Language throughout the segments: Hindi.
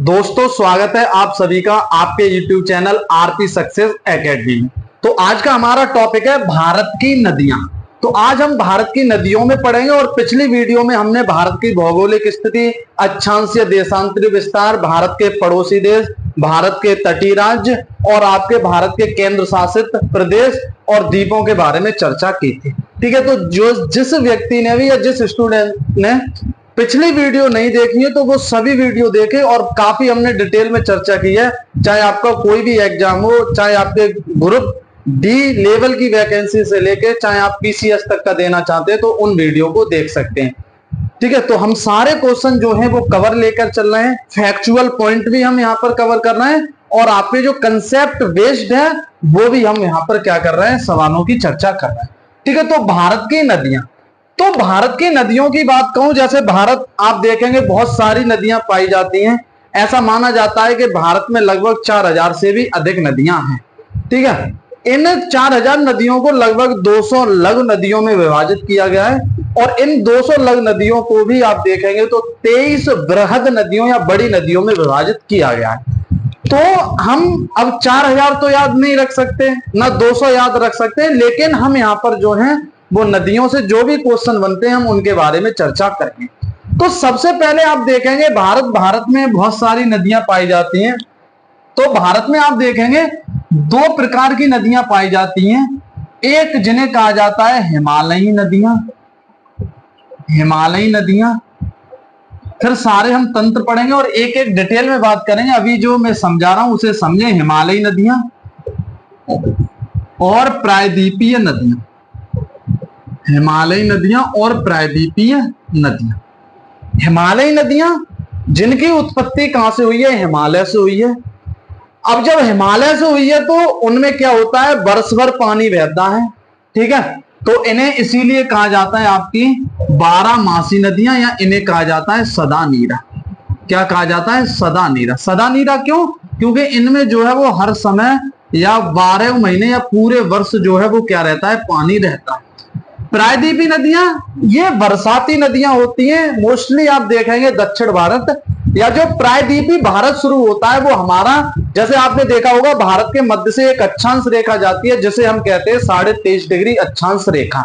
दोस्तों स्वागत है आप सभी का आपके YouTube channel RP success academy में। तो आज का हमारा टॉपिक है भारत की नदियां। तो आज हम भारत की नदियों में पढ़ेंगे और पिछली वीडियो में हमने भारत की भौगोलिक स्थिति, अक्षांशीय देशांतरीय विस्तार, भारत के पड़ोसी देश, भारत के तटीय राज्य और आपके भारत के केंद्र शासित प्रदेश और द्वीपों के बारे में चर्चा की थी। ठीक है, तो जिस व्यक्ति ने भी या जिस स्टूडेंट ने पिछली वीडियो नहीं देखी है तो वो सभी वीडियो देखे और काफी हमने डिटेल में चर्चा की है। चाहे आपका कोई भी एग्जाम हो, चाहे आपके ग्रुप डी लेवल की वैकेंसी से लेके चाहे आप पीसीएस तक का देना चाहते हैं तो उन वीडियो को देख सकते हैं। ठीक है, तो हम सारे क्वेश्चन जो हैं वो कवर लेकर चल रहे हैं, फैक्चुअल पॉइंट भी हम यहाँ पर कवर कर रहे हैं और आपके जो कंसेप्ट बेस्ड है वो भी हम यहाँ पर क्या कर रहे हैं, सवालों की चर्चा कर रहे हैं। ठीक है, तो भारत की नदियां, तो भारत की नदियों की बात कहूं, जैसे भारत आप देखेंगे बहुत सारी नदियां पाई जाती हैं। ऐसा माना जाता है कि भारत में लगभग 4000 से भी अधिक नदियां हैं। ठीक है, इन 4000 नदियों को लगभग 200 लघु नदियों में विभाजित किया गया है और इन 200 लघु नदियों को भी आप देखेंगे तो 23 बृहद नदियों या बड़ी नदियों में विभाजित किया गया है। तो हम अब 4000 तो याद नहीं रख सकते, ना 200 याद रख सकते, लेकिन हम यहाँ पर जो है वो नदियों से जो भी क्वेश्चन बनते हैं हम उनके बारे में चर्चा करेंगे। तो सबसे पहले आप देखेंगे भारत में बहुत सारी नदियां पाई जाती हैं। तो भारत में आप देखेंगे दो प्रकार की नदियां पाई जाती हैं, एक जिन्हें कहा जाता है हिमालयी नदियां, हिमालयी नदियां, फिर सारे हम तंत्र पढ़ेंगे और एक एक डिटेल में बात करेंगे। अभी जो मैं समझा रहा हूं उसे समझे। हिमालयी नदियां और प्रायद्वीपीय नदियां, हिमालयी नदियां और प्रायद्वीपीय नदियां। हिमालयी नदियां जिनकी उत्पत्ति कहां से हुई है, हिमालय से हुई है। अब जब हिमालय से हुई है तो उनमें क्या होता है, वर्ष भर पानी बहता है। ठीक है, तो इन्हें इसीलिए कहा जाता है आपकी 12 मासी नदियां, या इन्हें कहा जाता है सदा नीरा। क्या कहा जाता है, सदा नीरा। सदा नीरा क्यों? क्योंकि इनमें जो है वो हर समय या 12 महीने या पूरे वर्ष जो है वो क्या रहता है, पानी रहता है। प्रायद्वीपीय नदियां ये बरसाती नदियां होती हैं। मोस्टली आप देखेंगे दक्षिण भारत या जो प्रायद्वीपीय भारत शुरू होता है वो हमारा, जैसे आपने देखा होगा भारत के मध्य से एक अक्षांश रेखा जाती है जिसे हम कहते हैं 23.5 डिग्री अक्षांश रेखा,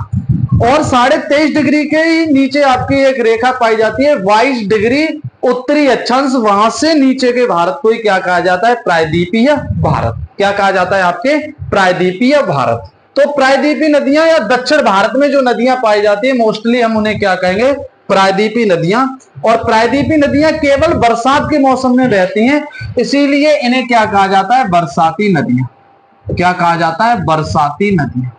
और 23.5 डिग्री के नीचे आपकी एक रेखा पाई जाती है 22 डिग्री उत्तरी अक्षांश। वहां से नीचे के भारत को ही क्या कहा जाता है, प्रायद्वीपीय भारत। क्या कहा जाता है आपके, प्रायद्वीपीय भारत। तो प्रायद्वीपीय नदियां या दक्षिण भारत में जो नदियां पाई जाती है मोस्टली हम उन्हें क्या कहेंगे, प्रायद्वीपीय नदियां। और प्रायद्वीपीय नदियां केवल बरसात के मौसम में बहती हैं, इसीलिए इन्हें क्या कहा जाता है, बरसाती नदियां। क्या कहा जाता है, बरसाती नदियां।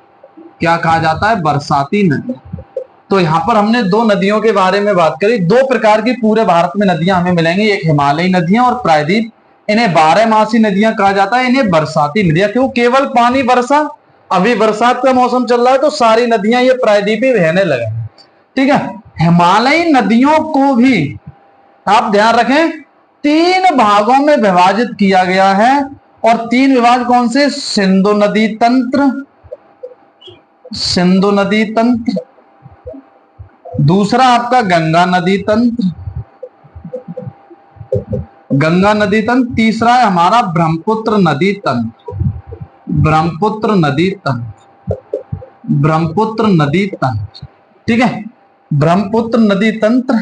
क्या कहा जाता है, बरसाती नदियां। तो यहां पर हमने दो नदियों के बारे में बात करी। दो प्रकार की पूरे भारत में नदियां हमें मिलेंगी, एक हिमालयी नदियां और प्रायद्वीप। इन्हें 12 मासी नदियां कहा जाता है, इन्हें बरसाती नदियां। क्यों? केवल पानी वर्षा, अभी बरसात का मौसम चल रहा है तो सारी नदियां ये प्रायद्वीपीय बहने लगे। ठीक है, हिमालयी नदियों को भी आप ध्यान रखें 3 भागों में विभाजित किया गया है। और 3 विभाग कौन से, सिंधु नदी तंत्र, सिंधु नदी तंत्र, दूसरा आपका गंगा नदी तंत्र, गंगा नदी तंत्र, तीसरा है हमारा ब्रह्मपुत्र नदी तंत्र, ब्रह्मपुत्र नदी तंत्र, ब्रह्मपुत्र नदी तंत्र। ठीक है, ब्रह्मपुत्र नदी तंत्र।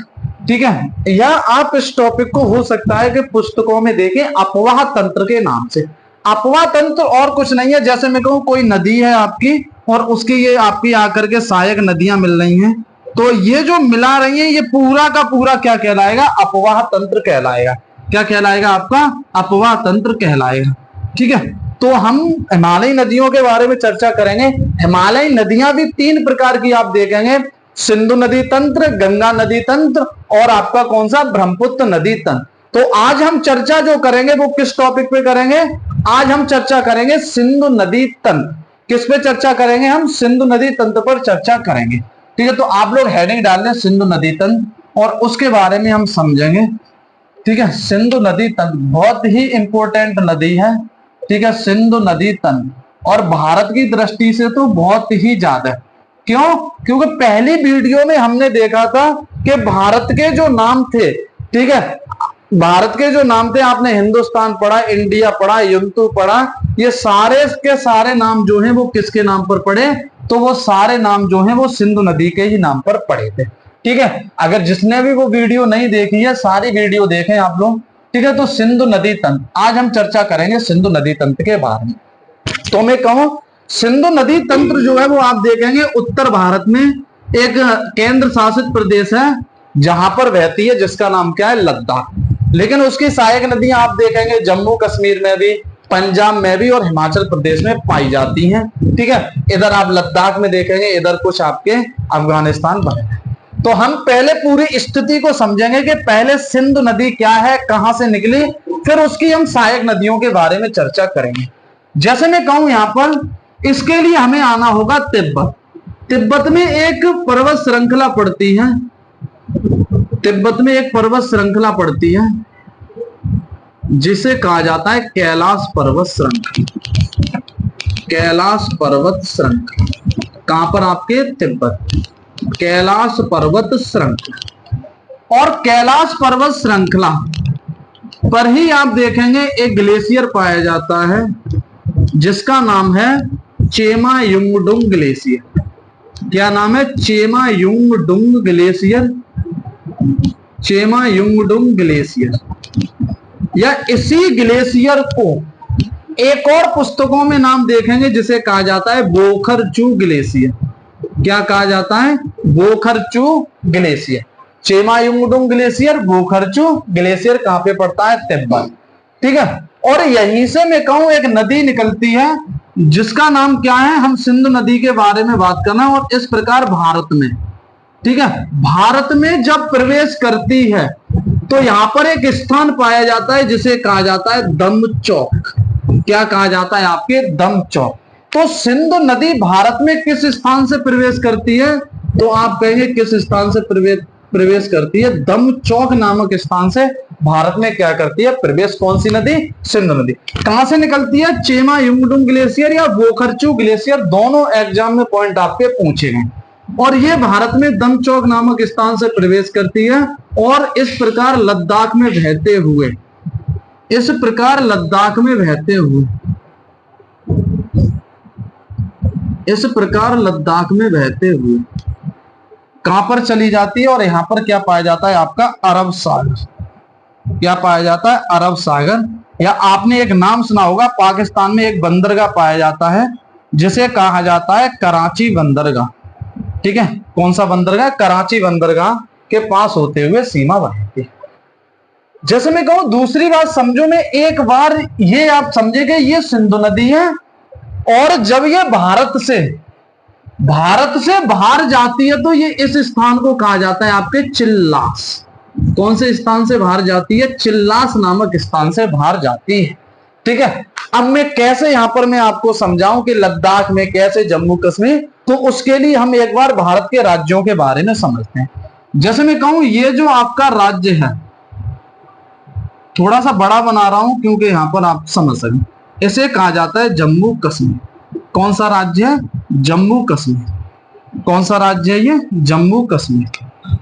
ठीक है, या आप इस टॉपिक को हो सकता है कि पुस्तकों में देखें अपवाह तंत्र के नाम से। अपवाह तंत्र और कुछ नहीं है, जैसे मैं कहूं कोई नदी है आपकी और उसकी ये आपकी आकर के सहायक नदियां मिल रही हैं, तो ये जो मिला रही हैं ये पूरा का पूरा क्या कहलाएगा, अपवाह तंत्र कहलाएगा। क्या कहलाएगा आपका, अपवाह तंत्र कहलाएगा। ठीक है, तो हम हिमालयी नदियों के बारे में चर्चा करेंगे। हिमालयी नदियां भी 3 प्रकार की आप देखेंगे, सिंधु नदी तंत्र, गंगा नदी तंत्र और आपका कौन सा, ब्रह्मपुत्र नदी तंत्र। तो आज हम चर्चा जो करेंगे वो किस टॉपिक पे करेंगे, आज हम चर्चा करेंगे सिंधु नदी तंत्र। किस पे चर्चा करेंगे हम, सिंधु नदी तंत्र पर चर्चा करेंगे। ठीक है, तो आप लोग हेडिंग डाल लें सिंधु नदी तंत्र और उसके बारे में हम समझेंगे। ठीक है, सिंधु नदी तंत्र बहुत ही इंपॉर्टेंट नदी है। ठीक है, सिंधु नदी तंत्र और भारत की दृष्टि से तो बहुत ही ज्यादा। क्यों? क्योंकि पहली वीडियो में हमने देखा था कि भारत के जो नाम थे, ठीक है, भारत के जो नाम थे, आपने हिंदुस्तान पढ़ा, इंडिया पढ़ा, युंतु पढ़ा, ये सारे के सारे नाम जो हैं वो किसके नाम पर पढ़े? तो वो सारे नाम जो हैं वो सिंधु नदी के ही नाम पर पढ़े थे। ठीक है, अगर जिसने भी वो वीडियो नहीं देखी है, सारी वीडियो देखें आप लोग। ठीक है, तो सिंधु नदी तंत्र, आज हम चर्चा करेंगे सिंधु नदी तंत्र के बारे में। तो मैं कहूं, सिंधु नदी तंत्र जो है वो आप देखेंगे उत्तर भारत में एक केंद्र शासित प्रदेश है जहां पर बहती है, जिसका नाम क्या है? लद्दाख। लेकिन उसकी सहायक नदियां आप देखेंगे जम्मू कश्मीर में भी, पंजाब में भी और हिमाचल प्रदेश में पाई जाती हैं। ठीक है, इधर आप लद्दाख में देखेंगे, इधर कुछ आपके अफगानिस्तान बने हैं। तो हम पहले पूरी स्थिति को समझेंगे कि पहले सिंधु नदी क्या है, कहां से निकली, फिर उसकी हम सहायक नदियों के बारे में चर्चा करेंगे। जैसे मैं कहूं यहां पर, इसके लिए हमें आना होगा तिब्बत। तिब्बत में एक पर्वत श्रृंखला पड़ती है, तिब्बत में एक पर्वत श्रृंखला पड़ती है जिसे कहा जाता है कैलाश पर्वत श्रृंखला। कैलाश पर्वत श्रृंखला कहां पर? आपके तिब्बत, कैलाश पर्वत श्रृंखला। और कैलाश पर्वत श्रृंखला पर ही आप देखेंगे एक ग्लेशियर पाया जाता है जिसका नाम है चेमायुंगडुंग ग्लेशियर। क्या नाम है? Chemayungdung glacier, Chemayungdung glacier. या इसी ग्लेशियर को एक और पुस्तकों में नाम देखेंगे जिसे कहा जाता है बोखरचू ग्लेशियर। क्या कहा जाता है? बोखरचू ग्लेशियर। चेमायुंगडुंग ग्लेशियर, बोखरचू ग्लेशियर कहां पे पड़ता है? तिब्बत। ठीक है, और यहीं से मैं कहूं एक नदी निकलती है जिसका नाम क्या है? हम सिंधु नदी के बारे में बात करना। और इस प्रकार भारत में, ठीक है, भारत में जब प्रवेश करती है तो यहां पर एक स्थान पाया जाता है जिसे कहा जाता है दमचौक। क्या कहा जाता है? आपके दमचौक। तो सिंधु नदी भारत में किस स्थान से प्रवेश करती है? तो आप कहेंगे किस स्थान से प्रवेश करती है? दमचौक नामक स्थान से भारत में क्या करती है? प्रवेश। कौन सी नदी? सिंधु नदी। कहां से निकलती है? चेमायुंगडुंग ग्लेशियर या बोखरचू ग्लेशियर, दोनों एग्जाम में पॉइंट आपके पूछे गए। और ये भारत में दमचौक नामक स्थान से प्रवेश करती है और इस प्रकार लद्दाख में बहते हुए, इस प्रकार लद्दाख में बहते हुए, इस प्रकार लद्दाख में बहते हुए कहां पर चली जाती है? और यहां पर क्या पाया जाता है? आपका अरब सागर। क्या पाया जाता है? अरब सागर। या आपने एक नाम सुना होगा, पाकिस्तान में एक बंदरगाह पाया जाता है जिसे कहा जाता है कराची बंदरगाह। ठीक है, कौन सा बंदरगाह? कराची बंदरगाह के पास होते हुए सीमा बहती है। जैसे मैं कहूं, दूसरी बात समझो, में एक बार ये आप समझेंगे ये सिंधु नदी है और जब ये भारत से बाहर जाती है तो ये इस स्थान को कहा जाता है आपके चिल्लास। कौन से स्थान से बाहर जाती है? चिल्लास नामक स्थान से बाहर जाती है। ठीक है, अब मैं कैसे यहां पर मैं आपको समझाऊं कि लद्दाख में कैसे, जम्मू कश्मीर, तो उसके लिए हम एक बार भारत के राज्यों के बारे में समझते हैं। जैसे मैं कहूं, ये जो आपका राज्य है, थोड़ा सा बड़ा बना रहा हूं क्योंकि यहां पर आप समझ सकें, इसे कहा जाता है जम्मू कश्मीर। कौन सा राज्य है? जम्मू कश्मीर। कौन सा राज्य है ये? जम्मू कश्मीर।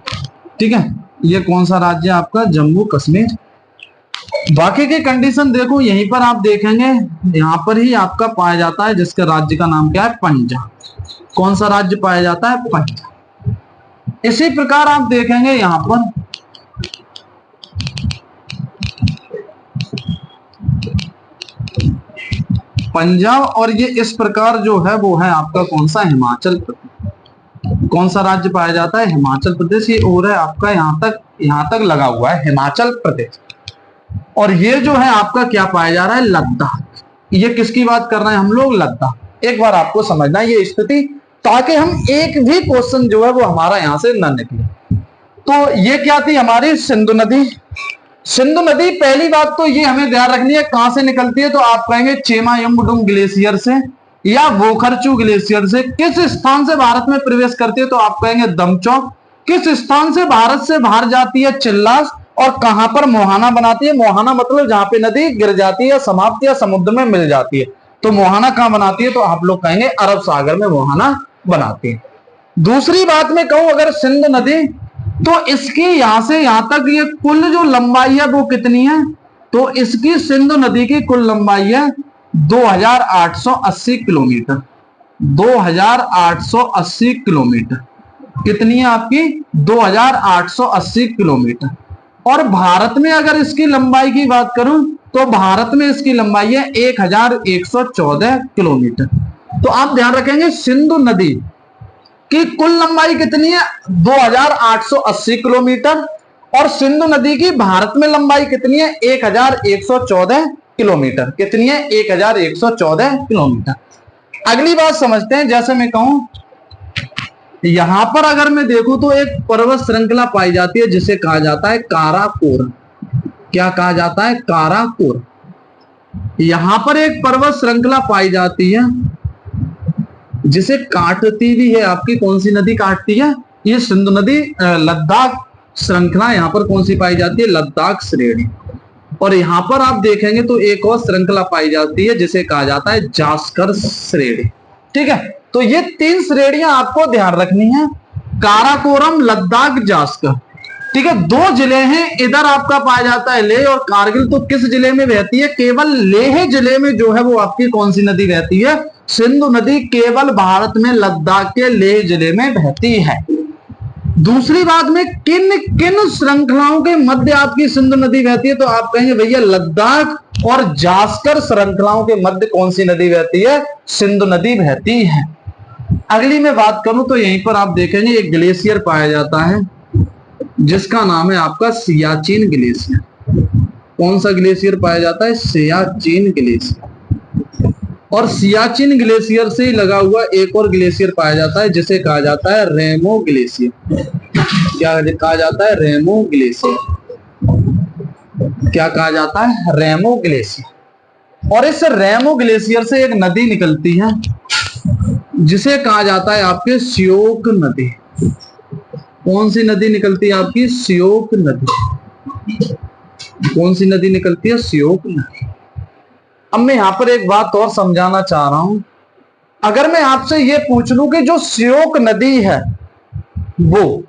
ठीक है, ये कौन सा राज्य है आपका? जम्मू कश्मीर। बाकी की कंडीशन देखो, यहीं पर आप देखेंगे, यहां पर ही आपका पाया जाता है जिसका राज्य का नाम क्या है? पंजाब। कौन सा राज्य पाया जाता है? पंजाब। इसी प्रकार आप देखेंगे यहां पर पंजाब, और ये इस प्रकार जो है वो है आपका कौन सा? हिमाचल प्रदेश। कौन सा राज्य पाया जाता है? हिमाचल प्रदेश। ये और है आपका यहां तक लगा हुआ है हिमाचल प्रदेश। और ये जो है आपका क्या पाया जा रहा है? लद्दाख। ये किसकी बात कर रहे हैं हम लोग? लद्दाख। एक बार आपको समझना ये स्थिति, ताकि हम एक भी क्वेश्चन जो है वो हमारा यहां से न निकले। तो ये क्या थी? हमारी सिंधु नदी। सिंधु नदी, पहली बात तो ये हमें ध्यान रखनी है कहां से निकलती है? तो आप कहेंगे चेमायुंगडुंग ग्लेशियर से या बोखरचू ग्लेशियर से। किस स्थान से भारत में प्रवेश करती है? तो आप कहेंगे दमचौक। किस स्थान से भारत से बाहर जाती है? चिल्लास। और कहां पर मोहाना बनाती है? मोहाना मतलब जहां पे नदी गिर जाती है, समाप्त या समुद्र में मिल जाती है। तो मोहाना कहां बनाती है? तो आप लोग कहेंगे अरब सागर में मोहाना बनाती है। दूसरी बात मैं कहूं, अगर सिंधु नदी तो इसकी यहां से यहां तक ये कुल जो लंबाई है वो कितनी है? तो इसकी सिंधु नदी की कुल लंबाई है 2880 किलोमीटर। 2880 किलोमीटर कितनी है आपकी? 2880 किलोमीटर। और भारत में अगर इसकी लंबाई की बात करूं तो भारत में इसकी लंबाई है 1114 किलोमीटर। तो आप ध्यान रखेंगे सिंधु नदी की कुल लंबाई कितनी है? 2880 किलोमीटर। और सिंधु नदी की भारत में लंबाई कितनी है? 1114 किलोमीटर। कितनी है? 1114 किलोमीटर। अगली बात समझते हैं। जैसे मैं कहूं यहां पर अगर मैं देखूं तो एक पर्वत श्रृंखला पाई जाती है जिसे कहा जाता है काराकोरम। क्या कहा जाता है? काराकोरम। यहां पर एक पर्वत श्रृंखला पाई जाती है जिसे काटती भी है आपकी कौन सी नदी काटती है? ये सिंधु नदी। लद्दाख श्रृंखला यहां पर कौन सी पाई जाती है? लद्दाख श्रेणी। और यहां पर आप देखेंगे तो एक और श्रृंखला पाई जाती है जिसे कहा जाता है जास्कर श्रेणी। ठीक है, तो ये 3 श्रेणियां आपको ध्यान रखनी है, काराकोरम, लद्दाख, जास्कर। ठीक है, 2 जिले हैं, इधर आपका पाया जाता है लेह और कारगिल। तो किस जिले में बहती है? केवल लेह जिले में जो है वो आपकी कौन सी नदी बहती है? सिंधु नदी। केवल भारत में लद्दाख के लेह जिले में बहती है। दूसरी बात में किन किन श्रृंखलाओं के मध्य आपकी सिंधु नदी बहती है? तो आप कहेंगे भैया लद्दाख और जास्कर श्रृंखलाओं के मध्य कौन सी नदी बहती है? सिंधु नदी बहती है। अगली मैं बात करूं तो यहीं पर आप देखेंगे एक ग्लेशियर पाया जाता है जिसका नाम है आपका सियाचिन ग्लेशियर। कौन सा ग्लेशियर पाया जाता है? सियाचिन ग्लेशियर। और सियाचिन ग्लेशियर से लगा हुआ एक और ग्लेशियर पाया जाता है जिसे कहा जाता है रेमो ग्लेशियर। क्या कहा जाता है? रेमो ग्लेशियर। क्या कहा जाता है? रेमो ग्लेशियर। और इस रेमो ग्लेशियर से एक नदी निकलती है जिसे कहा जाता है आपके श्योक नदी। कौन सी नदी निकलती है आपकी? श्योक नदी। कौन सी नदी निकलती है? श्योक नदी। अब मैं यहां पर एक बात और समझाना चाह रहा हूं। अगर मैं आपसे ये पूछ लूं कि जो श्योक नदी है वो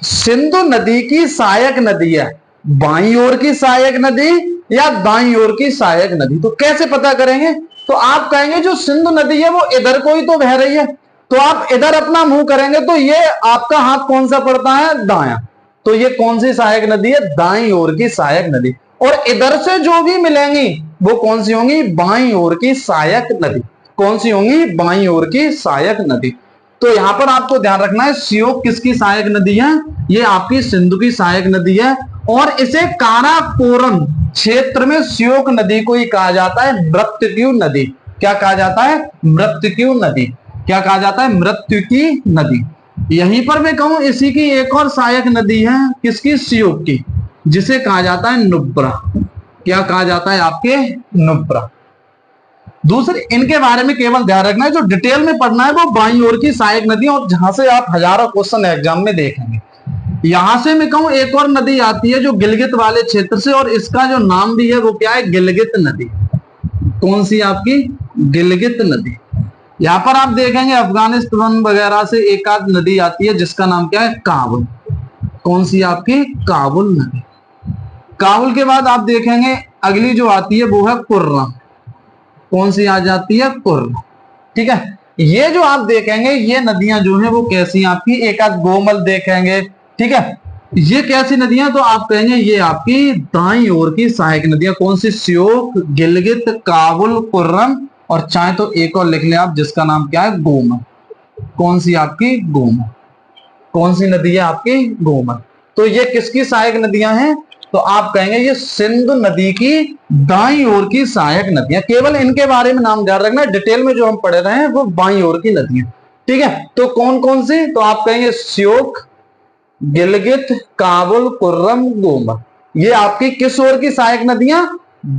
सिंधु नदी की सहायक नदी है, बाईं ओर की सहायक नदी या दाईं ओर की सहायक नदी, तो कैसे पता करेंगे? तो आप कहेंगे जो सिंधु नदी है वो इधर को ही तो बह रही है, तो आप इधर अपना मुंह करेंगे तो ये आपका हाथ कौन सा पड़ता है? दायां। तो ये कौन सी सहायक नदी है? दाईं ओर की सहायक नदी। और इधर से जो भी मिलेंगी वो कौन सी होंगी? बाईं ओर की सहायक नदी। कौन सी होंगी? बाईं ओर की सहायक नदी। तो यहां पर आपको ध्यान रखना है श्योक किसकी सहायक नदी है? ये आपकी सिंधु की सहायक नदी है। और इसे काराकोरम क्षेत्र में श्योक नदी को ही कहा जाता है मृत्यु नदी। क्या कहा जाता है? मृत्यु नदी। क्या कहा जाता है? मृत्यु की नदी। यहीं पर मैं कहूं इसी की एक और सहायक नदी है, किसकी? श्योक की, जिसे कहा जाता है नुब्रा। क्या कहा जाता है? आपके नुब्रा। दूसरे इनके बारे में केवल ध्यान रखना है, जो डिटेल में पढ़ना है वो बाईं ओर की सहायक नदी, और जहां से आप हजारों क्वेश्चन एग्जाम में देखेंगे। यहां से मैं कहूं एक और नदी आती है जो गिलगित वाले क्षेत्र से, और इसका जो नाम भी है वो क्या है? गिलगित नदी। कौन सी? आपकी गिलगित नदी। यहां पर आप देखेंगे अफगानिस्तान वगैरह से एक आध नदी आती है जिसका नाम क्या है? काबुल। कौन सी? आपकी काबुल नदी। काबुल के बाद आप देखेंगे अगली जो आती है वो है कुर्रम। कौन सी आ जाती है? कुर्रम। ठीक है, ये जो आप देखेंगे ये नदियां जो है वो कैसी हैं आपकी? एक आध गोमल देखेंगे। ठीक है, ये कैसी नदियां? तो आप कहेंगे ये आपकी दाईं ओर की सहायक नदियां। कौन सी? श्योक, गिलगित, काबुल, कुर्रम, और चाहे तो एक और लिख लें आप जिसका नाम क्या है? गोमल। कौन सी? आपकी गोमल। कौन सी नदी है? आपकी गोमल। तो ये किसकी सहायक नदियां हैं? तो आप कहेंगे ये सिंधु नदी की दाईं ओर की सहायक नदियां। केवल इनके बारे में नाम ध्यान रखना है, डिटेल में जो हम पढ़ रहे हैं वो बाईं ओर की नदियां। ठीक है, तो कौन कौन सी? तो आप कहेंगे श्योक, गिलगित, काबुल, कुर्रम, गोमल। ये आपकी किस ओर की सहायक नदियां?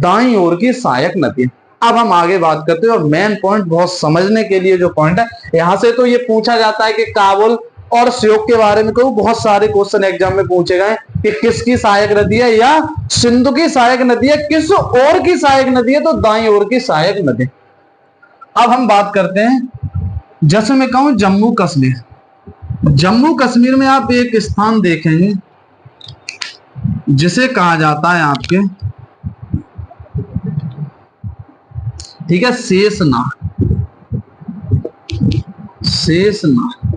दाईं ओर की सहायक नदियां। अब हम आगे बात करते हैं, और मेन पॉइंट बहुत समझने के लिए जो पॉइंट है, यहां से तो ये पूछा जाता है कि काबुल और श्योक के बारे में कहूं बहुत सारे क्वेश्चन एग्जाम में पूछे गए कि किसकी सहायक नदी है, या सिंधु की सहायक नदी है, किस ओर की सहायक नदी है? तो दाईं ओर की सहायक नदी। अब हम बात करते हैं, जैसे मैं कहूं जम्मू कश्मीर। जम्मू कश्मीर में आप एक स्थान देखेंगे जिसे कहा जाता है आपके, ठीक है, शेषनाग। शेषनाग,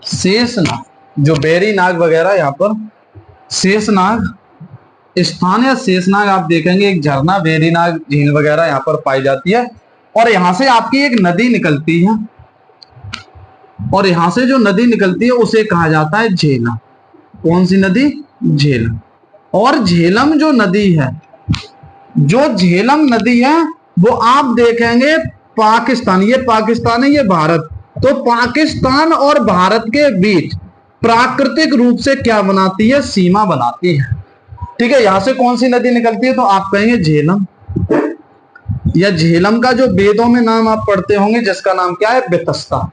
शेषनाग जो बेरी नाग वगैरह, यहाँ पर शेषनाग स्थान या शेषनाग आप देखेंगे एक झरना, बेरी नाग झील वगैरह यहाँ पर पाई जाती है। और यहां से आपकी एक नदी निकलती है, और यहां से जो नदी निकलती है उसे कहा जाता है झेलम। कौन सी नदी? झेलम। और झेलम जो नदी है, जो झेलम नदी है वो आप देखेंगे पाकिस्तान, ये पाकिस्तान है, ये भारत, तो पाकिस्तान और भारत के बीच प्राकृतिक रूप से क्या बनाती है? सीमा बनाती है। ठीक है, यहां से कौन सी नदी निकलती है? तो आप कहेंगे झेलम, या झेलम का जो वेदों में नाम आप पढ़ते होंगे जिसका नाम क्या है? बेतस्ता।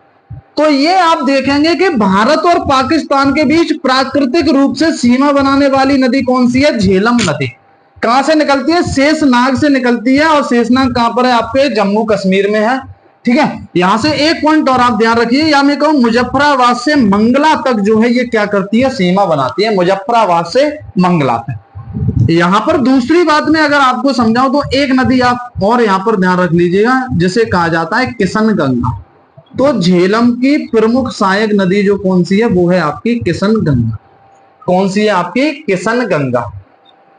तो ये आप देखेंगे कि भारत और पाकिस्तान के बीच प्राकृतिक रूप से सीमा बनाने वाली नदी कौन सी है? झेलम नदी। कहां से निकलती है? शेषनाग से निकलती है। और शेषनाग कहां पर है? आपके जम्मू कश्मीर में है। ठीक है, यहां से एक पॉइंट और आप ध्यान रखिए, या मैं कहूं मुजफ्फराबाद से मंगला तक जो है ये क्या करती है? सीमा बनाती है, मुजफ्फराबाद से मंगला तक। यहां पर दूसरी बात में अगर आपको समझाऊं तो एक नदी आप और यहां पर ध्यान रख लीजिएगा जिसे कहा जाता है किशन गंगा। तो झेलम की प्रमुख सहायक नदी जो कौन सी है वो है आपकी किशन गंगा। कौन सी है? आपकी किशन गंगा।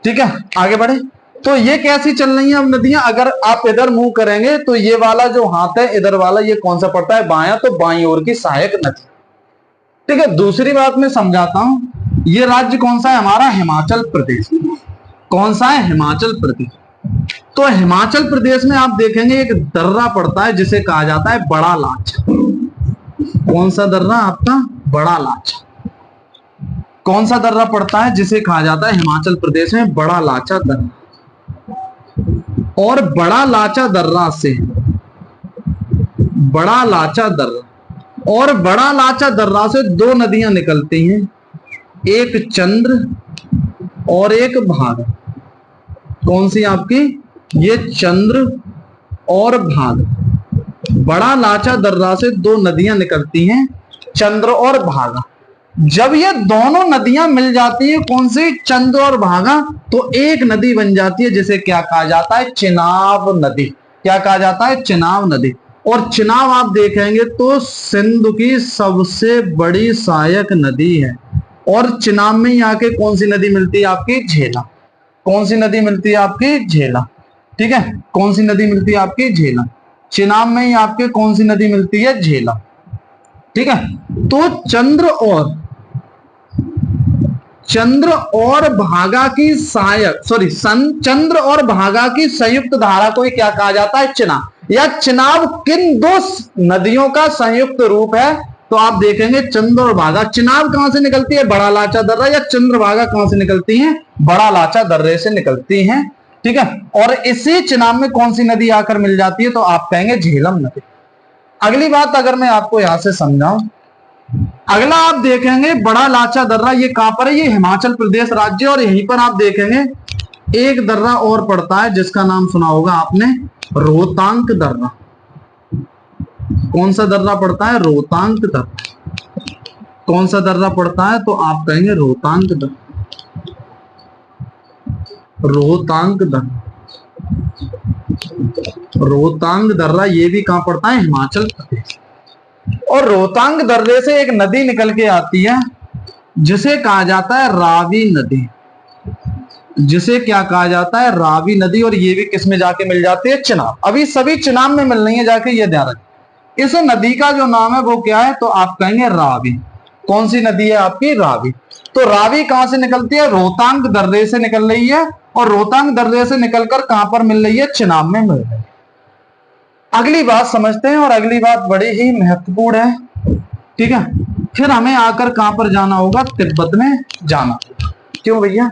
ठीक है, आगे बढ़े। तो ये कैसी चल रही है अब नदियां? अगर आप इधर मुंह करेंगे तो ये वाला जो हाथ है इधर वाला, ये कौन सा पड़ता है? बायां, तो बाईं ओर की सहायक नदी। ठीक है, दूसरी बात मैं समझाता हूं, ये राज्य कौन सा है हमारा? हिमाचल प्रदेश। कौन सा है? हिमाचल प्रदेश। तो हिमाचल प्रदेश में आप देखेंगे एक दर्रा पड़ता है जिसे कहा जाता है बड़ा लाचा। कौन सा दर्रा? आपका बड़ा लाचा। कौन सा दर्रा पड़ता है जिसे कहा जाता है हिमाचल प्रदेश में? बड़ा लाचा दर्रा। और बड़ा लाचा दर्रा से, बड़ा लाचा दर्रा और बड़ा लाचा दर्रा से दो नदियां निकलती हैं, एक चंद्र और एक भागा। कौन सी आपकी? ये चंद्र और भागा। बड़ा लाचा दर्रा से दो नदियां निकलती हैं, चंद्र और भागा। जब ये दोनों नदियां मिल जाती है, कौन सी? चंद्र और भागा, तो एक नदी बन जाती है जिसे क्या कहा जाता है? चिनाब नदी। क्या कहा जाता है? चिनाब नदी। और चिनाब आप देखेंगे तो सिंधु की सबसे बड़ी सहायक नदी है। और चिनाब में ही आके कौन सी नदी मिलती है? आपकी झेलम। कौन सी नदी मिलती है? आपकी झेलम। ठीक है, कौन सी नदी मिलती है? आपकी झेलम। चिनाब में ही आपके कौन सी नदी मिलती है? झेलम। ठीक है, तो चंद्र और भागा की सहायक, सॉरी, चंद्र और भागा की संयुक्त धारा को क्या कहा जाता है? चिनाब। या चिनाब किन दो नदियों का संयुक्त रूप है? तो आप देखेंगे चंद्र और भागा। चिनाब कहां से निकलती है? बड़ा लाचा दर्रा। या चंद्रभागा कहां से निकलती हैं? बड़ा लाचा दर्रे से निकलती हैं। ठीक है, और इसी चिनाब में कौन सी नदी आकर मिल जाती है? तो आप कहेंगे झेलम नदी। अगली बात अगर मैं आपको यहां से समझाऊं, अगला आप देखेंगे बड़ा लाचा दर्रा, ये कहां पर है? ये हिमाचल प्रदेश राज्य। और यहीं पर आप देखेंगे एक दर्रा और पड़ता है जिसका नाम सुना होगा आपने, रोहतांग दर्रा। कौन सा दर्रा पड़ता है? रोहतांग दर्रा। कौन सा दर्रा पड़ता है? तो आप कहेंगे रोहतांग दर्रा। रोहतांग दर्रा। रोहतांग दर्रा ये भी कहां पड़ता है? हिमाचल प्रदेश। और रोहतांग दर्रे से एक नदी निकल के आती है जिसे कहा जाता है रावी नदी। जिसे क्या कहा जाता है? रावी नदी। और ये भी किस में जाके मिल जाती है? चिनाब। अभी सभी चिनाब में मिल रही है जाके, ये ध्यान रखें। इस नदी का जो नाम है वो क्या है? तो आप कहेंगे रावी। कौन सी नदी है? आपकी रावी। तो रावी कहां से निकलती है? रोहतांग दर्रे से निकल रही है। और रोहतांग दर्रे से निकलकर कहां पर मिल रही है? चिनाब में मिल रही है। अगली बात समझते हैं, और अगली बात बड़ी ही महत्वपूर्ण है। ठीक है, फिर हमें आकर कहां पर जाना होगा? तिब्बत में जाना। क्यों भैया?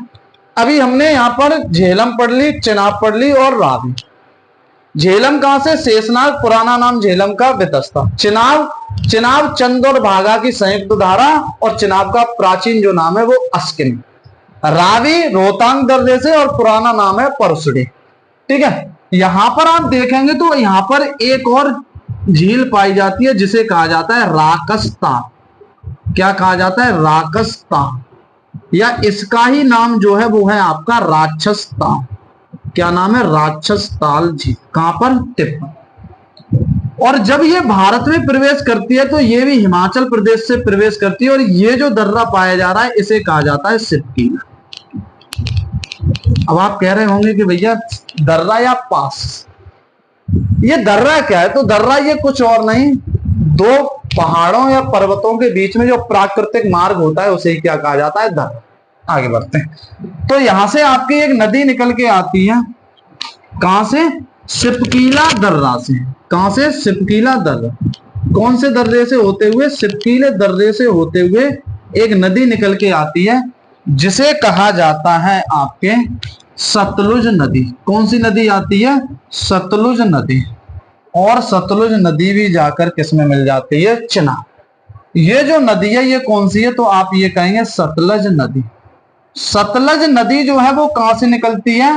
अभी हमने यहां पर झेलम पढ़ ली, चिनाब पढ़ ली और रावी। झेलम कहां से? शेषनाग, पुराना नाम झेलम का बेतस्ता। चिनाब चंद्र और भागा की संयुक्त धारा। और चिनाब का प्राचीन जो नाम है वो अस्किनी। रावी रोहतांग दर्रे से, और पुराना नाम है परसुडी। ठीक है, यहां पर आप देखेंगे तो यहां पर एक और झील पाई जाती है जिसे कहा जाता है राकस्ता। क्या कहा जाता है, राकसतान, या इसका ही नाम जो है वो है आपका राक्षसताल। क्या नाम है, राक्षसताल झील। कहां पर, तिब्बत। और जब ये भारत में प्रवेश करती है तो ये भी हिमाचल प्रदेश से प्रवेश करती है, और ये जो दर्रा पाया जा रहा है इसे कहा जाता है सिपकीला। अब आप कह रहे होंगे कि भैया दर्रा या पास, ये दर्रा क्या है, तो दर्रा ये कुछ और नहीं, दो पहाड़ों या पर्वतों के बीच में जो प्राकृतिक मार्ग होता है उसे क्या कहा जाता है, दर्रा। आगे बढ़ते हैं। तो यहां से आपकी एक नदी निकल के आती है, कहां से, सिपकीला दर्रा से। कहां से, सिपकीला दर्रा। कौन से दर्रे से होते हुए, सिपकीले दर्रे से होते हुए एक नदी निकल के आती है जिसे कहा जाता है आपके सतलुज नदी। कौन सी नदी आती है, सतलुज नदी। और सतलुज नदी भी जाकर किसमें मिल जाती है, चिनाब। ये जो नदी है ये कौन सी है, तो आप ये कहेंगे सतलज नदी। सतलज नदी जो है वो कहां से निकलती है,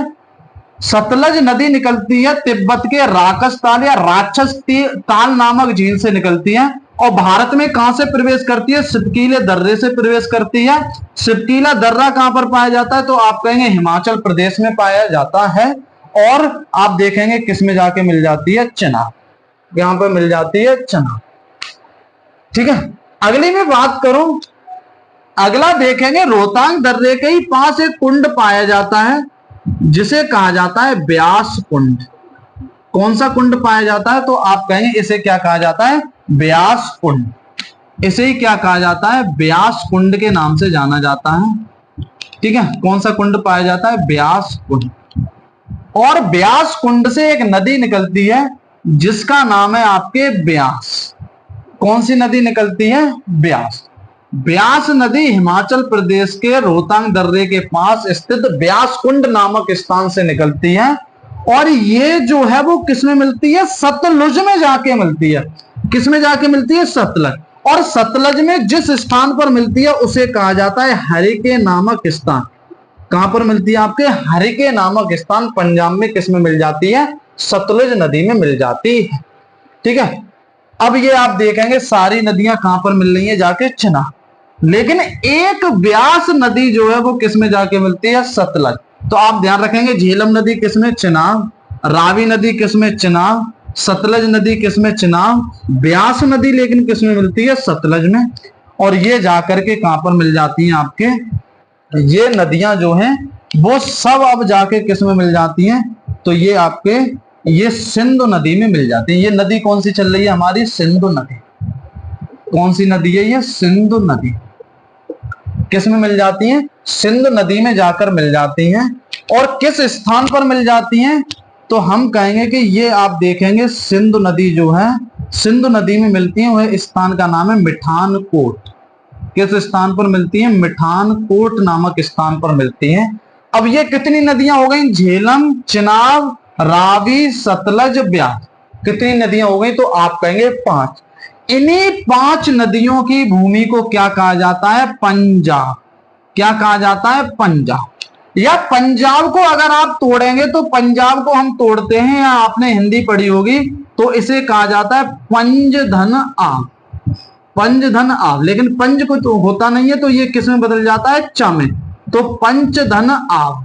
सतलज नदी निकलती है तिब्बत के राकसताल या राक्षस ताल नामक झील से निकलती है, और भारत में कहां से प्रवेश करती है, सिपकीले दर्रे से प्रवेश करती है। सिपकीला दर्रा कहां पर पाया जाता है, तो आप कहेंगे हिमाचल प्रदेश में पाया जाता है, और आप देखेंगे किस में जाके मिल जाती है, चिनाब। यहां पर मिल जाती है चिनाब। ठीक है, अगली में बात करूं, अगला देखेंगे रोहतांग दर्रे के ही पास एक कुंड पाया जाता है जिसे कहा जाता है व्यास कुंड। कौन सा कुंड पाया जाता है, तो आप कहेंगे इसे क्या कहा जाता है, व्यास कुंड। इसे ही क्या कहा जाता है, व्यास कुंड के नाम से जाना जाता है। ठीक है, कौन सा कुंड पाया जाता है, व्यास कुंड। और व्यास कुंड से एक नदी निकलती है जिसका नाम है आपके व्यास। कौन सी नदी निकलती है, व्यास। व्यास नदी हिमाचल प्रदेश के रोहतांग दर्रे के पास स्थित व्यास कुंड नामक स्थान से निकलती है, और ये जो है वो किसमें मिलती है, सतलुज में जाके मिलती है। किसमें जाके मिलती है, सतलज। और सतलज में जिस स्थान पर मिलती है उसे कहा जाता है हरिके नामक स्थान। कहां पर मिलती है, आपके हरिके नामक स्थान पंजाब में किसमें मिल जाती है, सतलुज नदी में मिल जाती है। ठीक है, अब ये आप देखेंगे सारी नदियां कहां पर मिल रही है, जाके चिनाब। लेकिन एक व्यास नदी जो है वो किसमें जाके मिलती है, सतलज। तो आप ध्यान रखेंगे झेलम नदी किसमें, चिनाब। रावी नदी किसमें, चिनाब। सतलज नदी किसमें, चिनाब। व्यास नदी लेकिन किसमें मिलती है, सतलज में। और ये जाकर के कहां पर मिल जाती हैं आपके, ये नदियां जो हैं वो सब अब जाके किसमें मिल जाती हैं, तो ये आपके ये सिंधु नदी में मिल जाती है। ये नदी कौन सी चल रही है हमारी, सिंधु नदी। कौन सी नदी है ये, सिंधु नदी। किसमें मिल जाती हैं, सिंधु नदी में जाकर मिल जाती हैं। और किस स्थान पर मिल जाती हैं, तो हम कहेंगे कि ये आप देखेंगे सिंधु नदी जो है, सिंधु नदी में मिलती है, वह स्थान का नाम है मिठानकोट। किस स्थान पर मिलती है, मिठानकोट नामक स्थान पर मिलती है। अब ये कितनी नदियां हो गई, झेलम, चिनाब, रावी, सतलज, ब्यास। कितनी नदियां हो गई, तो आप कहेंगे 5। इन्हीं 5 नदियों की भूमि को क्या कहा जाता है, पंजाब। क्या कहा जाता है, पंजाब। या पंजाब को अगर आप तोड़ेंगे तो पंजाब को हम तोड़ते हैं, या आपने हिंदी पढ़ी होगी तो इसे कहा जाता है पंजधन आब। पंजधन आब, लेकिन पंज को तो होता नहीं है तो ये किस में बदल जाता है, च में। तो पंचधन आब।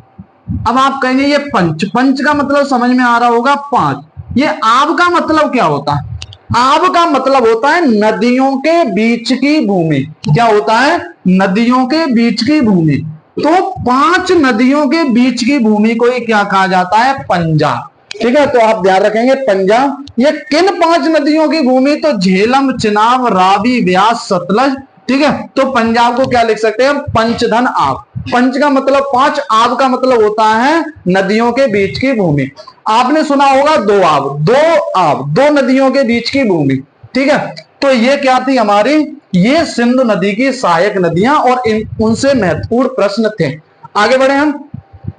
अब आप कहेंगे ये पंच, पंच का मतलब समझ में आ रहा होगा 5। ये आब का मतलब क्या होता है, आब का मतलब होता है नदियों के बीच की भूमि। क्या होता है, नदियों के बीच की भूमि। तो 5 नदियों के बीच की भूमि को ही क्या कहा जाता है, पंजाब। ठीक है, तो आप ध्यान रखेंगे पंजाब। ये किन 5 नदियों की भूमि, तो झेलम, चिनाब, रावी, व्यास, सतलज। ठीक है, तो पंजाब को क्या लिख सकते हैं, पंचधन आब। पंच का मतलब 5, आब का मतलब होता है नदियों के बीच की भूमि। आपने सुना होगा 2 आब, 2 आब, 2 नदियों के बीच की भूमि। ठीक है, तो ये क्या थी हमारी, ये सिंधु नदी की सहायक नदियां, और उनसे महत्वपूर्ण प्रश्न थे। आगे बढ़े हम।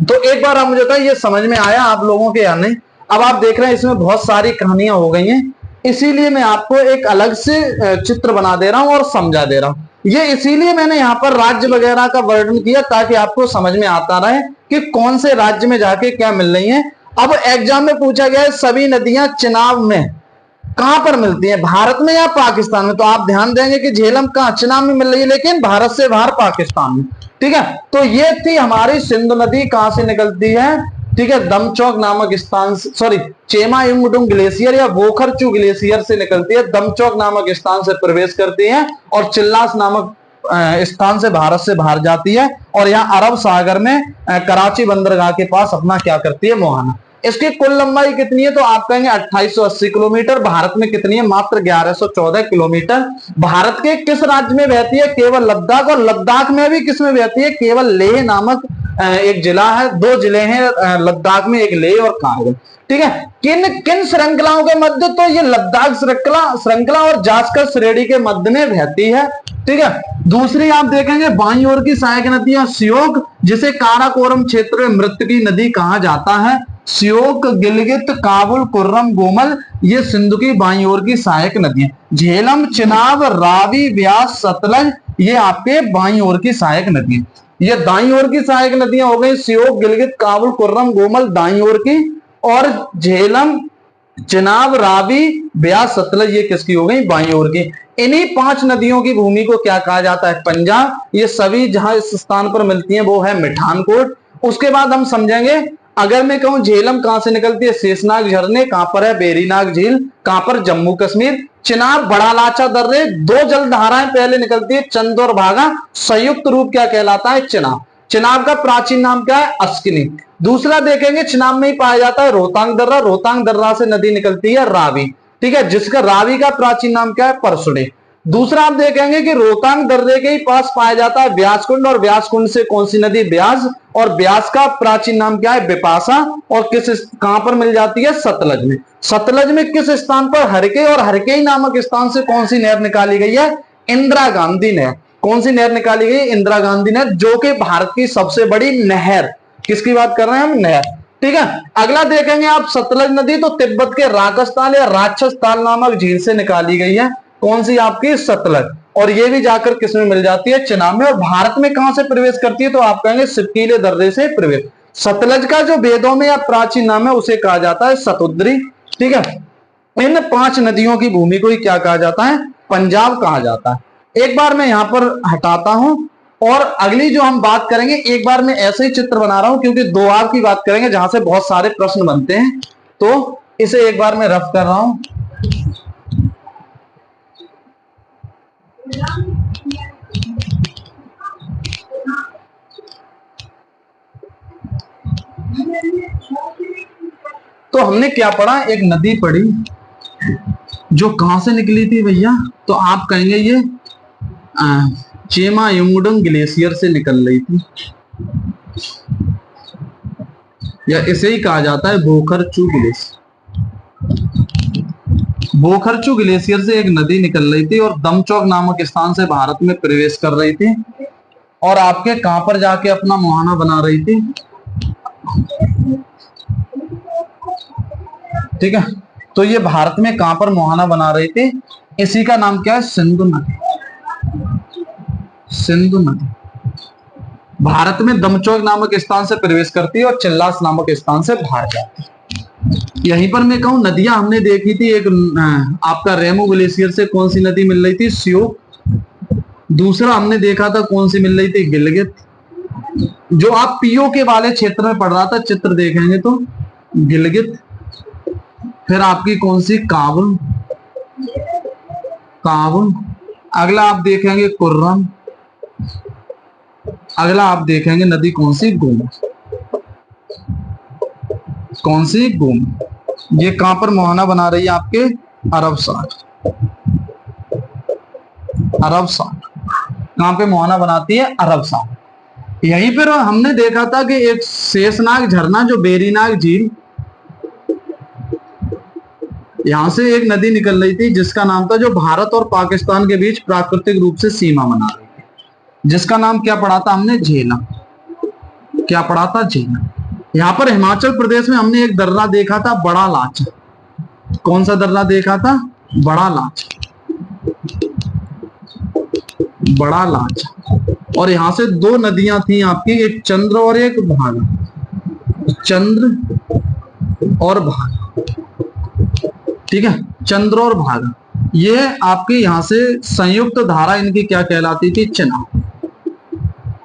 तो एक बार आप मुझे बताइए ये समझ में आया आप लोगों के या नहीं। अब आप देख रहे हैं इसमें बहुत सारी कहानियां हो गई हैं, इसीलिए मैं आपको एक अलग से चित्र बना दे रहा हूं और समझा दे रहा हूं। ये इसीलिए मैंने यहाँ पर राज्य वगैरह का वर्णन किया ताकि आपको समझ में आता रहे कि कौन से राज्य में जाके क्या मिल रही है। अब एग्जाम में पूछा गया है सभी नदियां चिनाब में, कहां पर मिलती है, भारत में या पाकिस्तान में? तो आप ध्यान देंगे कि झेलम कहां, चिनाब में मिल रही है, लेकिन भारत से बाहर पाकिस्तान में। ठीक है, तो ये थी हमारी सिंधु नदी कहां से निकलती है, ठीक है, दमचौक नामक स्थान, सॉरी चेमायुंगडुंग ग्लेशियर या बोखरचू ग्लेशियर से निकलती है, दमचौक नामक स्थान से प्रवेश करती है और चिल्लास नामक स्थान से भारत से बाहर जाती है और यहाँ अरब सागर में कराची बंदरगाह के पास अपना क्या करती है, मुहाना। इसकी कुल लंबाई कितनी है, तो आप कहेंगे 2880 किलोमीटर। भारत में कितनी है, मात्र 1114 किलोमीटर। भारत के किस राज्य में बहती है, केवल लद्दाख, और लद्दाख में भी किस में बहती है, केवल लेह नामक एक जिला है, 2 जिले हैं लद्दाख में, एक लेह और कारगिल। ठीक है, किन किन श्रृंखलाओं के मध्य, तो ये लद्दाख श्रृंखला और जास्कर श्रेणी के मध्य में बहती है। ठीक है, दूसरी आप देखेंगे बाईं ओर की सहायक नदी है श्योक, जिसे काराकोरम क्षेत्र में मृत की नदी कहा जाता है। श्योक, गिलगित, काबुल, कुर्रम, गोमल, ये सिंधु की बाईं ओर की सहायक नदी है। झेलम, चिनाब, रावी, व्यास, सतलज, ये आपके बाईं ओर की सहायक नदी है। ये दाईं ओर की सहायक नदियां हो गई श्योक, गिलगित, काबुल, कुर्रम, गोमल, दाईं ओर की, और झेलम, चिनाब, रावी, ब्यास, सतलज, ये किसकी हो गई, बाईं ओर की। इन्हीं 5 नदियों की भूमि को क्या कहा जाता है, पंजाब। ये सभी जहां इस स्थान पर मिलती हैं वो है मिठानकोट। उसके बाद हम समझेंगे, अगर मैं कहूं झेलम कहां से निकलती है, शेषनाग झरने, कहां पर है, बेरीनाग झील, कहां पर, जम्मू कश्मीर। चिनाब, बड़ा लाचा दर्रे, 2 जलधाराएं पहले निकलती है, चंद और भागा, संयुक्त रूप क्या कहलाता है, चिनाब। चिनाब का प्राचीन नाम क्या है, अस्किनी। दूसरा देखेंगे, चिनाब में ही पाया जाता है रोहतांग दर्रा, रोहतांग दर्रा से नदी निकलती है रावी। ठीक है, जिसका रावी का प्राचीन नाम क्या है, परसुड़े। दूसरा आप देखेंगे कि रोहतांग दर्रे के ही पास पाया जाता है व्यासकुंड, और व्यासकुंड से कौन सी नदी, ब्यास, और ब्यास का प्राचीन नाम क्या है, बिपाशा, और किस कहां पर मिल जाती है, सतलज में। सतलज में किस स्थान पर, हरके, और हरके नामक स्थान से कौन सी नहर निकाली गई है, इंदिरा गांधी नहर। कौन सी नहर निकाली गई, इंदिरा गांधी नहर, जो कि भारत की सबसे बड़ी नहर, किसकी बात कर रहे हैं हम, नहर। ठीक है, अगला देखेंगे आप सतलज नदी, तो तिब्बत के राक्षसताल या राक्षसताल नामक झील से निकाली गई है, कौन सी आपकी, सतलज, और ये भी जाकर किसमें मिल जाती है, चिनाब में। और भारत में कहां से प्रवेश करती है, तो आप कहेंगे सिपकीले दर्रे से प्रवेश। सतलज का जो वेदों में या प्राचीन नाम है उसे कहा जाता है सतुद्री। ठीक है, इन 5 नदियों की भूमि को ही क्या कहा जाता है, पंजाब कहा जाता है। एक बार मैं यहां पर हटाता हूं, और अगली जो हम बात करेंगे, एक बार मैं ऐसे ही चित्र बना रहा हूं क्योंकि दोआब की बात करेंगे जहां से बहुत सारे प्रश्न बनते हैं, तो इसे एक बार मैं रफ कर रहा हूं। तो हमने क्या पढ़ा, एक नदी पढ़ी जो कहां से निकली थी भैया, तो आप कहेंगे ये चेमायुंगडुंग ग्लेशियर से निकल रही थी, या इसे ही कहा जाता है बोखरचू ग्लेशियर। बोखरचू ग्लेशियर से एक नदी निकल रही थी और दमचौक नामक स्थान से भारत में प्रवेश कर रही थी, और आपके कहां पर जाके अपना मुहाना बना रही थी। ठीक है, तो ये भारत में कहां पर मुहाना बना रही थी, इसी का नाम क्या है, सिंधु नदी। सिंधु नदी भारत में दमचौक नामक स्थान से प्रवेश करती है और चिल्लास नामक स्थान से बाहर जाती है। यहीं पर मैं कहूं नदियां हमने देखी थी, एक आपका रेमू ग्लेशियर से कौन सी नदी मिल रही थी, श्योक। दूसरा हमने देखा था कौन सी मिल रही थी, गिलगित, जो आप पीओके वाले क्षेत्र में पढ़ रहा था, चित्र देखेंगे तो गिलगित। फिर आपकी कौन सी, काबुल, काबुल। अगला आप देखेंगे कुर्रम, अगला आप देखेंगे नदी कौन सी, गोमती। कौन सी, गोमती। ये कहां पर मुहाना बना रही है, आपके अरब सागर। अरब सागर कहां पे मुहाना बनाती है, अरब सागर। यहीं पर हमने देखा था कि एक शेषनाग झरना, जो बेरीनाग झील, यहां से एक नदी निकल रही थी जिसका नाम था, जो भारत और पाकिस्तान के बीच प्राकृतिक रूप से सीमा बना रही थी, जिसका नाम क्या पढ़ा था हमने, झेलम। क्या पढ़ा था, झेलम। यहां पर हिमाचल प्रदेश में हमने एक दर्रा देखा था, बड़ा लाचा। कौन सा दर्रा देखा था, बड़ा लाचा, बड़ा लाचा। और यहां से 2 नदियां थी आपकी, एक चंद्र और एक भागा, चंद्र और भागा। ठीक है, चंद्र और भागा, ये आपके यहां से संयुक्त धारा इनकी क्या कहलाती थी? चिनाब।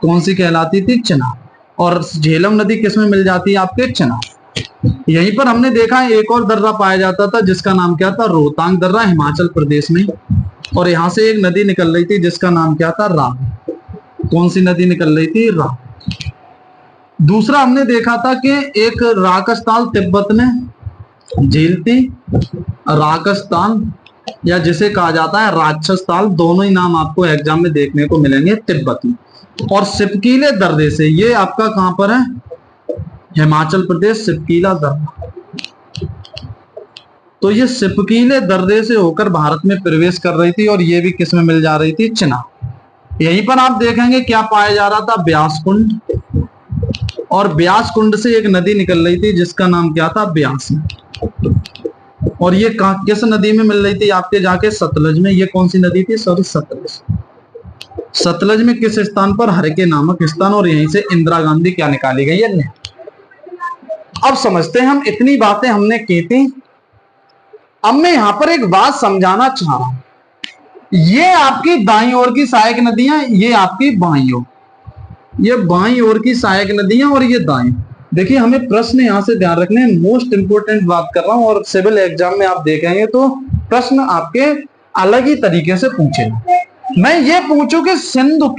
कौन सी कहलाती थी? चिनाब। और झेलम नदी किसमें मिल जाती है? आपके चिनाब। यहीं पर हमने देखा है एक और दर्रा पाया जाता था जिसका नाम क्या था? रोहतांग दर्रा, हिमाचल प्रदेश में। और यहां से एक नदी निकल रही थी जिसका नाम क्या था? रावी। कौन सी नदी निकल रही थी? रावी। दूसरा हमने देखा था कि एक राकस्ताल तिब्बत में झील थी, राकस्तान या जिसे कहा जाता है राक्षस ताल, दोनों ही नाम आपको एग्जाम में देखने को मिलेंगे तिब्बती। और सिपकीले दर्रे से, ये आपका कहां पर है? हिमाचल प्रदेश, सिपकीला दर्रा। तो ये सिपकीले दर्रे से होकर भारत में प्रवेश कर रही थी और ये भी किस में मिल जा रही थी? चिनाब। यहीं पर आप देखेंगे क्या पाया जा रहा था? ब्यास कुंड। और ब्यास कुंड से एक नदी निकल रही थी जिसका नाम क्या था? ब्यास। और ये किस नदी में मिल रही थी? आपके जाके सतलज में। ये कौन सी नदी थी? सॉरी, सतलज। सतलज में किस स्थान पर? हरके नामक स्थान। और यहीं से इंदिरा गांधी क्या निकाली गई है? अब समझते हैं, हम इतनी बातें हमने की थी। अब मैं यहां पर एक बात समझाना चाह रहा हूं। ये आपकी दाईं ओर की सहायक नदियां, ये आपकी बाईं ओर, ये बाईं ओर की सहायक नदियां और ये दाईं। देखिए, हमें प्रश्न यहां से ध्यान रखने, मोस्ट इंपोर्टेंट बात कर रहा हूं। और सिविल एग्जाम में आप देखेंगे तो प्रश्न आपके अलग ही तरीके से पूछेगा। मैं ये पूछूं कि सिंधु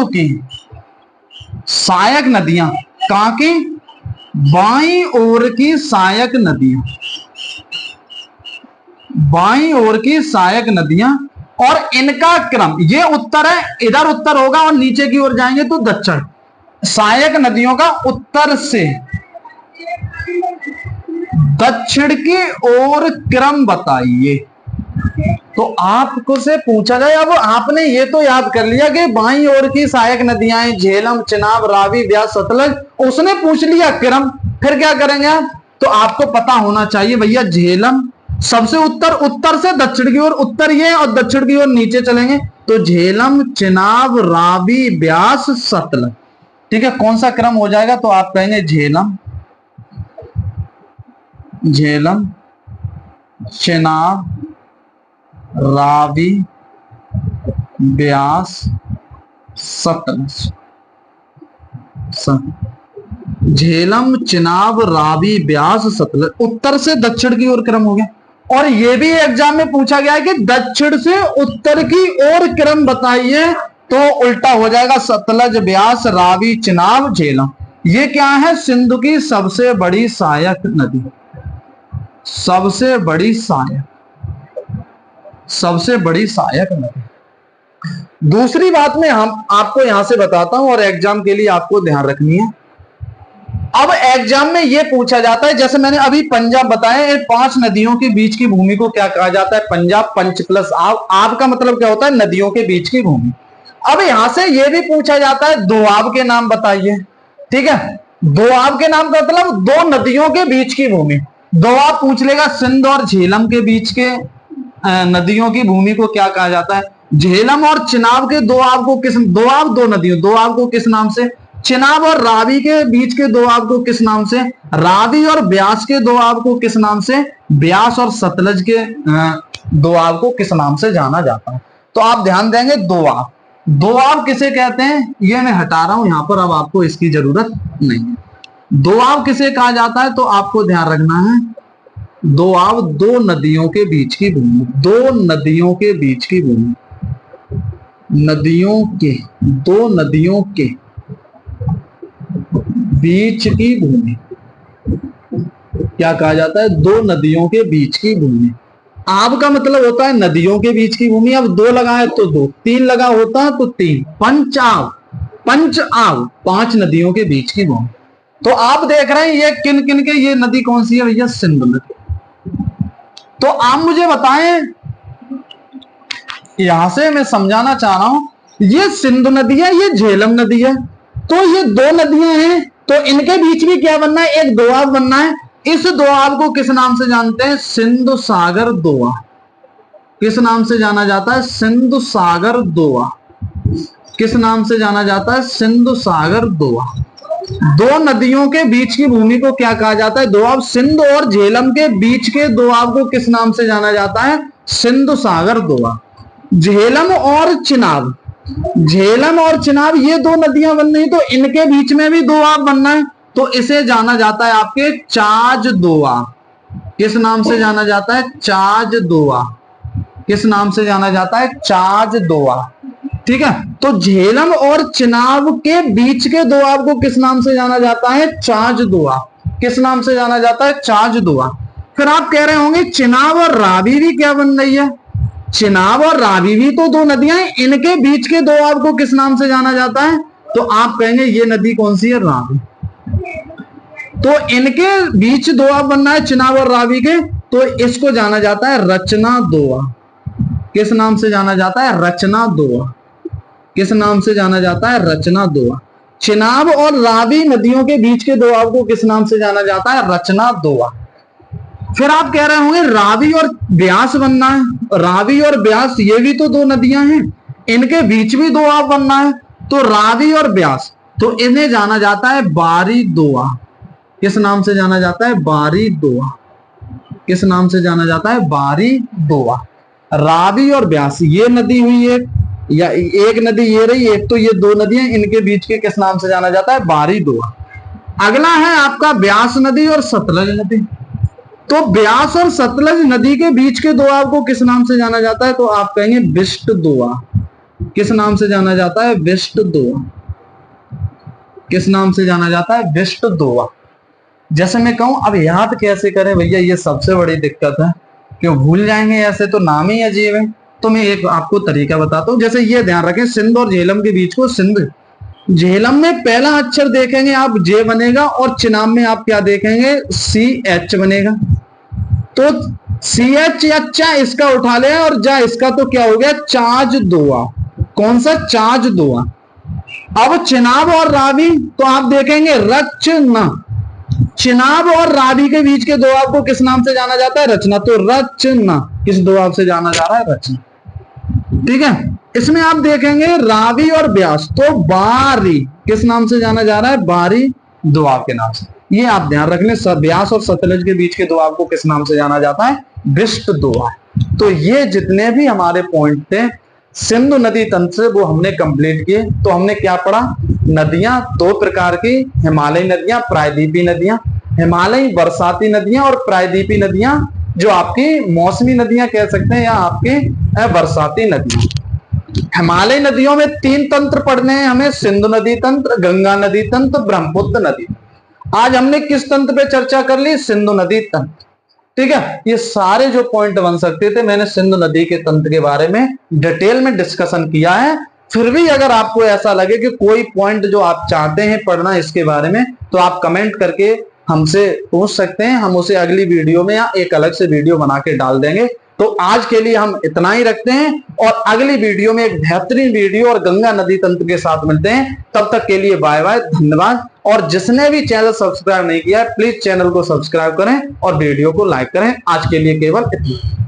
की सहायक नदियां, कहां की? बाईं ओर की सहायक नदियां, बाईं ओर की सहायक नदियां। और इनका क्रम, ये उत्तर है, इधर उत्तर होगा और नीचे की ओर जाएंगे तो दक्षिण। सहायक नदियों का उत्तर से दक्षिण की ओर क्रम बताइए। तो आपको से पूछा जाए, अब आपने ये तो याद कर लिया कि बाईं ओर की सहायक नदियां हैं झेलम, चिनाब, रावी, ब्यास, सतलज। उसने पूछ लिया क्रम, फिर क्या करेंगे आप? तो आपको पता होना चाहिए भैया, झेलम सबसे उत्तर, उत्तर से दक्षिण की ओर, उत्तर ये और दक्षिण की ओर नीचे चलेंगे तो झेलम, चिनाब, रावी, ब्यास, सतलज। ठीक है, कौन सा क्रम हो जाएगा? तो आप कहेंगे झेलम, चिनाब, रावी, ब्यास, सतलज। झेलम, चिनाब, रावी, ब्यास, सतलज, उत्तर से दक्षिण की ओर क्रम हो गया। और ये भी एग्जाम में पूछा गया है कि दक्षिण से उत्तर की ओर क्रम बताइए, तो उल्टा हो जाएगा सतलज, ब्यास, रावी, चिनाब, झेलम। ये क्या है? सिंधु की सबसे बड़ी सहायक नदी, सबसे बड़ी सहायक नदी। दूसरी बात में हम आपको यहां से बताता हूं और एग्जाम के लिए आपको ध्यान रखनी है। अब एग्जाम में यह पूछा जाता है, जैसे मैंने अभी पंजाब बताया, 5 नदियों के बीच की भूमि को क्या कहा जाता है? पंजाब। पंच प्लस आब, आब का मतलब क्या होता है? नदियों के बीच की भूमि। अब यहां से यह भी पूछा जाता है दोआब के नाम बताइए। ठीक है, दोआब के नाम का मतलब 2 नदियों के बीच की भूमि। दोआब पूछ लेगा, सिंध और झेलम के बीच के नदियों की भूमि को क्या कहा जाता है? झेलम और चिनाब के दोआब को किस, दोआब 2 नदियों, दोआब को किस नाम से? चिनाब और रावी के बीच के दोआब को किस नाम से? रावी। और ब्यास के दोआब को किस नाम से? ब्यास। और सतलज के दोआब को किस नाम से जाना जाता है? तो आप ध्यान देंगे, दोआब। दोआब किसे कहते हैं ये मैं हटा रहा हूं यहां पर, अब आपको इसकी जरूरत नहीं है। दोआब किसे कहा जाता है? तो आपको ध्यान रखना है, दोआब 2 नदियों के बीच की भूमि, 2 नदियों के बीच की भूमि, 2 नदियों के बीच की भूमि क्या कहा जाता है? 2 नदियों के बीच की भूमि। आब का मतलब होता है नदियों के बीच की भूमि। अब 2 लगा है तो 2, 3 लगा होता है तो 3। पंच आब, 5 नदियों के बीच की भूमि। तो आप देख रहे हैं ये किन किन के, ये नदी कौन सी है भैया? सिंधु नदी। तो आप मुझे बताएं, यहां से मैं समझाना चाह रहा हूं, ये सिंधु नदी है, ये झेलम नदी है, तो ये 2 नदियां हैं, तो इनके बीच में क्या बनना है? एक दोआब बनना है। इस दोआब को किस नाम से जानते हैं? सिंधु सागर दोआ। किस नाम से जाना जाता है? सिंधु सागर दोआ। किस नाम से जाना जाता है? सिंधु सागर दोआ। दो नदियों के बीच की भूमि को क्या कहा जाता है? दोआब। सिंध और झेलम के बीच के दोआब को किस नाम से जाना जाता है? सिंधु सागर दोआब। झेलम और चिनाब, झेलम और चिनाब ये दो नदियां बन रही, तो इनके बीच में भी दोआब बनना है, तो इसे जाना जाता है आपके चाज दोआब। किस नाम से जाना जाता है? चाज दोआब। किस नाम से जाना जाता है? चाज दोआब। ठीक है, तो झेलम और चिनाब के बीच के दोआब को किस नाम से जाना जाता है? चाज दोआब। किस नाम से जाना जाता है? चाज दोआब। फिर आप कह रहे होंगे चिनाब और रावी भी क्या बन रही है? चिनाब और रावी भी तो दो नदियां हैं, इनके बीच के दोआब को किस नाम से जाना जाता है? तो आप कहेंगे ये नदी कौन सी है? रावी। तो इनके बीच दोआब बनना है चिनाब और रावी के, तो इसको जाना जाता है रचना दोआब। किस नाम से जाना जाता है? रचना दोआब। किस नाम से जाना जाता है? रचना दोआब। चिनाब और रावी नदियों के बीच के दोआब को किस नाम से जाना जाता है? रचना दोआब। फिर आप कह रहे होंगे रावी और ब्यास बनना है। रावी और ब्यास ये भी तो दो नदियां हैं, इनके बीच भी दोआब बनना है, तो रावी और ब्यास, तो इन्हें जाना जाता है बारी दोआब। किस नाम से जाना जाता है? बारी दोआब। किस नाम से जाना जाता है? बारी दोआब। रावी और ब्यास ये नदी हुई एक, या एक नदी ये रही, एक तो ये दो नदियां, इनके बीच के किस नाम से जाना जाता है? बारी दोआब। अगला है आपका ब्यास नदी और सतलज नदी। तो ब्यास और सतलज नदी के बीच के दोआब को किस नाम से जाना जाता है? तो आप कहेंगे बिष्ट दोआब। किस नाम से जाना जाता है? बिष्ट दोआब। किस नाम से जाना जाता है? बिष्ट दोआब। जैसे मैं कहूं अब याद कैसे करें भैया, ये सबसे बड़ी दिक्कत है, क्यों भूल जाएंगे, ऐसे तो नाम ही अजीब है। तो मैं एक आपको तरीका बताता हूं। जैसे ये ध्यान रखें, सिंध और झेलम के बीच को सिंध, झेलम में पहला अक्षर देखेंगे आप जे बनेगा, और चिनाब में आप क्या देखेंगे? सी एच बनेगा। तो सी एच या चा इसका उठा ले, और जा इसका, तो क्या हो गया? चाज दोआब। कौन सा? चाज दोआब। अब चिनाब और रावी, तो आप देखेंगे रचना। चिनाब और रावी के बीच के दोआब को किस नाम से जाना जाता है? रचना। तो रचना किस दोआब से जाना जा रहा है? रचना। ठीक है, इसमें आप देखेंगे रावी और ब्यास, तो बारी किस नाम से जाना जा रहा है? बारी दोआब के नाम से। ये आप ध्यान रख लें, ब्यास और सतलज के बीच के दोआब को किस नाम से जाना जाता है? बिष्ट दोआब। तो ये जितने भी हमारे पॉइंट थे सिंधु नदी तंत्र से, वो हमने कंप्लीट किए। तो हमने क्या पढ़ा? नदियां दो प्रकार की, हिमालयी नदियां, प्रायद्वीपीय नदियां। हिमालयी बरसाती नदियां और प्रायद्वीपीय नदियां जो आपकी मौसमी नदियां कह सकते हैं, या आपकी बरसाती नदियां। हिमालयी नदियों में तीन तंत्र पढ़ने हैं हमें, सिंधु नदी तंत्र, गंगा नदी तंत्र, ब्रह्मपुत्र नदी। आज हमने किस तंत्र पे चर्चा कर ली? सिंधु नदी तंत्र। ठीक है, ये सारे जो पॉइंट बन सकते थे, मैंने सिंधु नदी के तंत्र के बारे में डिटेल में डिस्कशन किया है। फिर भी अगर आपको ऐसा लगे कि कोई पॉइंट जो आप चाहते हैं पढ़ना इसके बारे में, तो आप कमेंट करके हमसे पूछ सकते हैं, हम उसे अगली वीडियो में या एक अलग से वीडियो बना के डाल देंगे। तो आज के लिए हम इतना ही रखते हैं, और अगली वीडियो में एक बेहतरीन वीडियो और गंगा नदी तंत्र के साथ मिलते हैं। तब तक के लिए बाय बाय, धन्यवाद। और जिसने भी चैनल सब्सक्राइब नहीं किया है, प्लीज चैनल को सब्सक्राइब करें और वीडियो को लाइक करें। आज के लिए केवल इतना।